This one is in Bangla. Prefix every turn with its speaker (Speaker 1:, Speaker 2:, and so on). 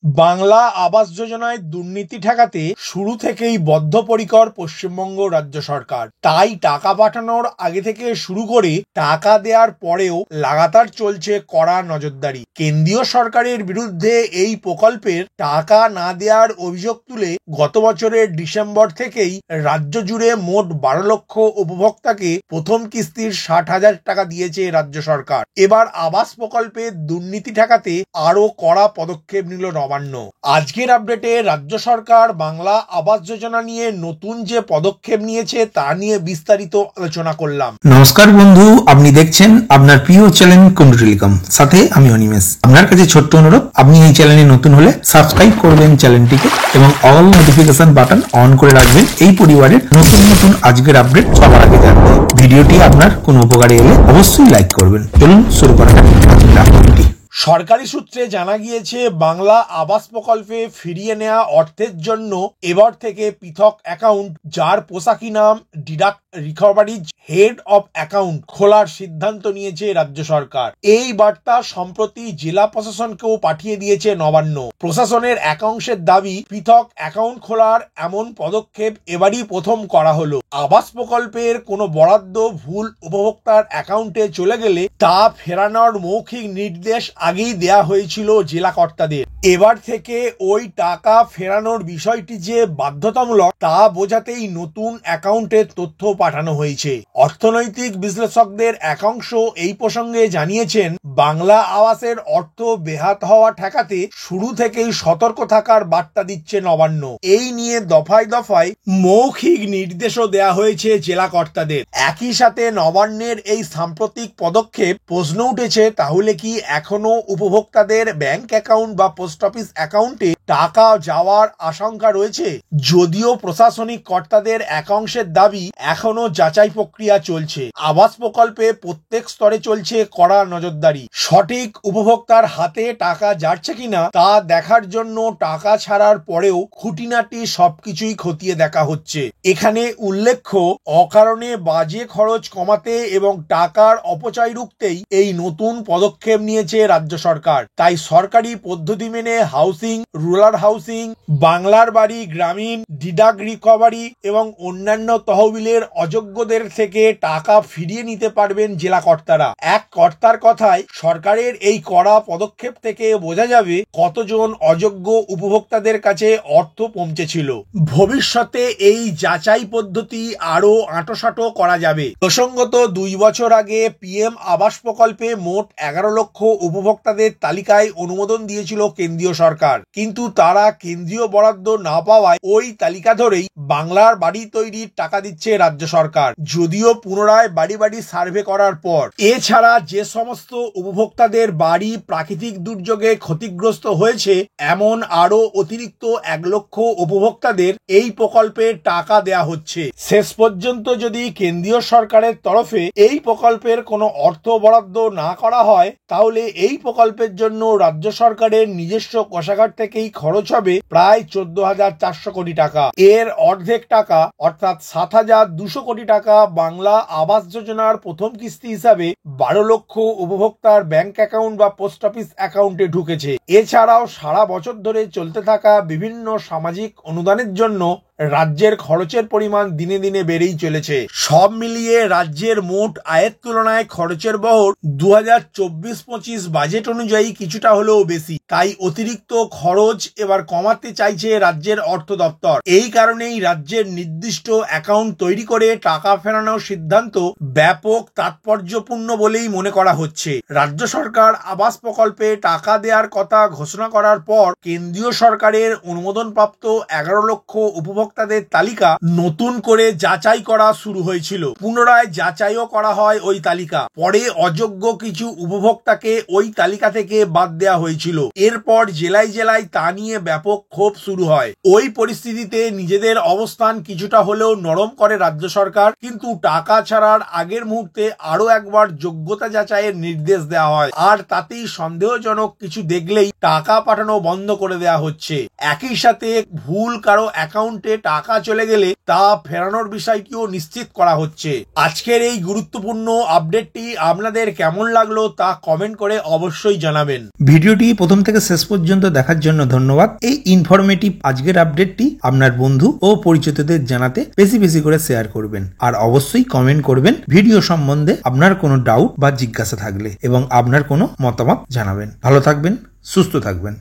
Speaker 1: বাংলা আবাস যোজনায় দুর্নীতি ঠেকাতে শুরু থেকেই বদ্ধপরিকর পশ্চিমবঙ্গ রাজ্য সরকার। তাই টাকা পাঠানোর আগে থেকে শুরু করে টাকা দেওয়ার পরেও লাগাতার চলছে কড়া নজরদারি। কেন্দ্রীয় সরকারের বিরুদ্ধে এই প্রকল্পের টাকা না দেওয়ার অভিযোগ তুলে গত বছরের ডিসেম্বর থেকেই রাজ্য জুড়ে মোট 12 লক্ষ উপভোক্তাকে প্রথম কিস্তির 60,000 টাকা দিয়েছে রাজ্য সরকার। এবার আবাস প্রকল্পে দুর্নীতি ঠেকাতে আরো কড়া পদক্ষেপ নিল নবান্ন। আজকের আপডেটে রাজ্য সরকার বাংলা আবাস যোজনা নিয়ে নতুন যে পদক্ষেপ নিয়েছে তা নিয়ে বিস্তারিত আলোচনা করলাম।
Speaker 2: নমস্কার বন্ধু, আপনি দেখছেন আপনার প্রিয় চ্যানেল কুন্ডলিকম, সাথে আমি অনিমেষ। আপনার কাছে ছোট্ট অনুরোধ, আপনি এই চ্যানেলে নতুন হলে সাবস্ক্রাইব করবেন চ্যানেলটিকে এবং অল নোটিফিকেশন বাটন অন করে রাখবেন এই পরিবারের নতুন নতুন আজকের আপডেট সবার আগে জানতে। ভিডিওটি আপনার কোনো উপকারে এলে অবশ্যই লাইক করবেন। চলুন শুরু করা যাক আজকের আপডেটটি।
Speaker 1: সরকারি সূত্রে জানা গিয়েছে, বাংলা আবাস প্রকল্পে ফিরিয়ে নেওয়া অর্থের জন্য এবার থেকে পৃথক অ্যাকাউন্ট, যার পোশাকি নাম deduct recoveries head of account, খোলার সিদ্ধান্ত নিয়েছে রাজ্য সরকার। এই বার্তা সম্প্রতি জেলা প্রশাসনকেও পাঠিয়ে দিয়েছে নবান্ন। প্রশাসনের একাংশের দাবি, পৃথক অ্যাকাউন্ট খোলার এমন পদক্ষেপ এবারই প্রথম করা হলো। আবাস প্রকল্পের কোনো বরাদ্দ ভুল উপভোক্তার অ্যাকাউন্টে চলে গেলে তা ফেরানোর মৌখিক নির্দেশ আগেই দেয়া হয়েছিল জেলা কর্তাদের। এবার থেকে ওই টাকা ফেরানোর বিষয়টি যে বাধ্যতামূলক তা বোঝাতেই নতুন অ্যাকাউন্টের তথ্য পাঠানো হয়েছে। অর্থনৈতিক বিশ্লেষকদের একাংশ এই প্রসঙ্গে জানিয়েছেন, বাংলা আবাসের অর্থ বেহাত হওয়া ঠেকাতে শুরু থেকেই সতর্ক থাকার বার্তা দিচ্ছে নবান্ন। এই নিয়ে দফায় দফায় মৌখিক নির্দেশও দেয়া হয়েছে জেলা কর্তাদের। একই সাথে নবান্নের এই সাম্প্রতিক পদক্ষেপ প্রশ্ন উঠেছে, তাহলে কি এখনো উপভোক্তাদের ব্যাংক অ্যাকাউন্ট বা পোস্ট অফিস অ্যাকাউন্টে টাকা যাওয়ার আশঙ্কা রয়েছে? যদিও প্রশাসনিক কর্তাদের একাংশের দাবি, এখনো যাচাই প্রক্রিয়া চলছে। আবাস প্রকল্পে প্রত্যেক স্তরে চলছে কড়া নজরদারি। সঠিক উপভোক্তার হাতে টাকা যাচ্ছে কিনা তা দেখার জন্য টাকা ছাড়ার পরেও খুঁটিনাটি সবকিছুই খতিয়ে দেখা হচ্ছে। এখানে উল্লেখ্য, অকারণে বাজে খরচ কমাতে এবং টাকার অপচয় রুখতেই এই নতুন পদক্ষেপ নিয়েছে রাজ্য সরকার। তাই সরকারি পদ্ধতি মেনে হাউসিং, রুরাল হাউসিং, বাংলার বাড়ি, গ্রামীণ, ডিডাক্ট রিকভারি এবং অন্যান্য তহবিলের অযোগ্যদের থেকে টাকা ফিরিয়ে নিতে পারবেন জেলা কর্তারা। এক কর্তার কথায়, সরকারের এই কড়া পদক্ষেপ থেকে বোঝা যাবে কতজন অযোগ্য উপভোক্তাদের কাছে অর্থ পৌঁছেছিল। ভবিষ্যতে এই যাচাই পদ্ধতি আরো আঁটোসাঁটো করা যাবে। প্রসঙ্গত, 2 বছর আগে পিএম আবাস প্রকল্পে মোট 11 লক্ষ উপভোক্তাদের তালিকায় অনুমোদন দিয়েছিল কেন্দ্রীয় সরকার, কিন্তু তারা কেন্দ্রীয় বরাদ্দ না পাওয়ায় ওই তালিকা ধরেই বাংলার বাড়ি তৈরির টাকা দিচ্ছে রাজ্য সরকার, যদিও পুনরায় বাড়ি বাড়ি সার্ভে করার পর। এছাড়া যে সমস্ত উপভোক্তাদের বাড়ি প্রাকৃতিক দুর্যোগে ক্ষতিগ্রস্ত হয়েছে, এমন আরো অতিরিক্ত 1 লক্ষ উপভোক্তাদের এই প্রকল্পে টাকা দেয়া হচ্ছে। শেষ পর্যন্ত যদি কেন্দ্রীয় সরকারের তরফে এই প্রকল্পের কোনো অর্থ বরাদ্দ না করা হয়, তাহলে এই প্রকল্পের জন্য রাজ্য সরকারের নিজস্ব কোষাগার থেকেই খরচ হবে প্রায় 14,400 কোটি টাকা। এর অর্ধেক টাকা অর্থাৎ 7,200 কোটি টাকা বাংলা আবাস যোজনার প্রথম কিস্তি হিসাবে 12 লক্ষ উপভোক্তার ব্যাংক অ্যাকাউন্ট বা পোস্ট অফিস অ্যাকাউন্টে ঢুকেছে। এছাড়াও সারা বছর ধরে চলতে থাকা বিভিন্ন সামাজিক অনুদানের জন্য রাজ্যের খরচের পরিমাণ দিনে দিনে বেড়েই চলেছে। সব মিলিয়ে রাজ্যের মোট আয়ের তুলনায় খরচের বহর 2024-25 বাজেট অনুযায়ী কিছুটা হলেও বেশি। তাই অতিরিক্ত খরচ এবার কমাতে চাইছে রাজ্যের অর্থ দপ্তর। এই কারণেই রাজ্যের নির্দিষ্ট অ্যাকাউন্ট তৈরি করে টাকা ফেরানোর সিদ্ধান্ত ব্যাপক তাৎপর্যপূর্ণ বলেই মনে করা হচ্ছে। রাজ্য সরকার আবাস প্রকল্পে টাকা দেওয়ার কথা ঘোষণা করার পর কেন্দ্রীয় সরকারের অনুমোদনপ্রাপ্ত 11 লক্ষ উপভোক্তাদের তালিকা নতুন করে যাচাই করা শুরু হয়েছিল। পুনরায় যাচাইও করা হয় ওই তালিকা। পরে অযোগ্য কিছু উপভোক্তাকে ওই তালিকা থেকে বাদ দেওয়া হয়েছিল। এরপর জেলায় জেলায় তা নিয়ে ব্যাপক ক্ষোভ শুরু হয়। ওই পরিস্থিতিতে নিজেদের অবস্থান কিছুটা হলেও নরম করে রাজ্য সরকার, কিন্তু টাকা ছাড়ার আগের মুহূর্তে আরো একবার যোগ্যতা যাচাইয়ের নির্দেশ দেওয়া হয়। আর তাতেই সন্দেহজনক কিছু দেখলেই টাকা পাঠানো বন্ধ করে দেওয়া হচ্ছে। একই সাথে ভুল কারো অ্যাকাউন্টে টাকা চলে গেলে তা ফেরানোর বিষয়টিও নিশ্চিত করা হচ্ছে। আজকের এই গুরুত্বপূর্ণ আপডেটটি আপনাদের কেমন লাগলো তা কমেন্ট করে অবশ্যই জানাবেন।
Speaker 2: ভিডিওটি প্রথম থেকে শেষ পর্যন্ত দেখার জন্য ধন্যবাদ। এই ইনফরমেটিভ আজকের আপডেটটি আপনার বন্ধু ও পরিচিতদের জানাতে বেশি বেশি করে শেয়ার করবেন, আর অবশ্যই কমেন্ট করবেন ভিডিও সম্বন্ধে আপনার কোনো ডাউট বা জিজ্ঞাসা থাকলে, এবং আপনার কোনো মতামত জানাবেন। ভালো থাকবেন, সুস্থ থাকবেন।